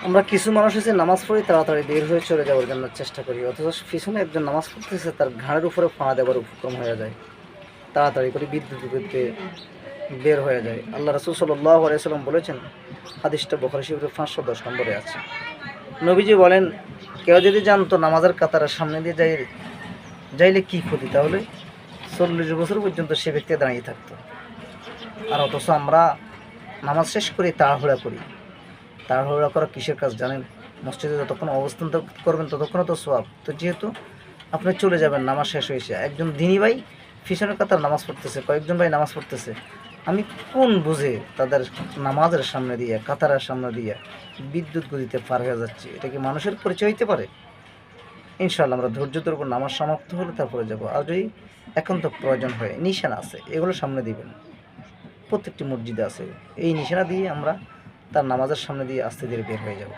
আমরা কিছু মানুষ আছে নামাজ পড়ি তাড়াতাড়ি বের হয়ে চলে যাওয়ার জন্য চেষ্টা করি, অথচ পিছনে একজন নামাজ পড়তেছে তার ঘাড়ের উপরে ফাঁড়া দেওয়ার উপক্রম হয়ে যায়, তাড়াতাড়ি করে বিদ্যুৎ গতিতে বের হয়ে যায়। আল্লাহ রাসূল সাল্লাল্লাহু আলাইহি সাল্লাম বলেছেন, হাদিসটা বুখারী শরীফের 510 নম্বরে আছে। নবীজি বলেন, কেউ যদি জানতো নামাজের কাতারের সামনে দিয়ে যাইলে কি ক্ষতি, তাহলে 40 বছর পর্যন্ত সে ব্যক্তি দাঁড়িয়ে থাকতো। আর অথচ আমরা নামাজ শেষ করে তাড়াহুড়া করি। তাড়াহুড়া করা কিসের কাজ জানেন? মসজিদে যতক্ষণ অবস্থান করবেন ততক্ষণ তো সওয়াব। তো যেহেতু আপনি চলে যাবেন নামাজ শেষ হয়েছে, একজন দিনী ভাই পিছনের কাতার নামাজ পড়তেছে, কয়েকজন ভাই নামাজ পড়তেছে, আমি কোন বুঝে তাদের নামাজের সামনে দিয়ে কাতারের সামনে দিয়ে বিদ্যুৎ গতিতে পার হয়ে যাচ্ছে? এটা কি মানুষের পরিচয় হইতে পারে? ইনশাআল্লাহ আমরা ধৈর্য ধরব, নামাজ সমাপ্ত হলে তারপরে যাব। আর যদি একান্ত প্রয়োজন হয়, নিশানা আছে, এগুলো সামনে দিবেন, প্রত্যেকটি মসজিদে আছে, এই নিশানা দিয়ে আমরা তার নামাজের সামনে দিয়ে আস্তে ধীরে বের হয়ে যাব।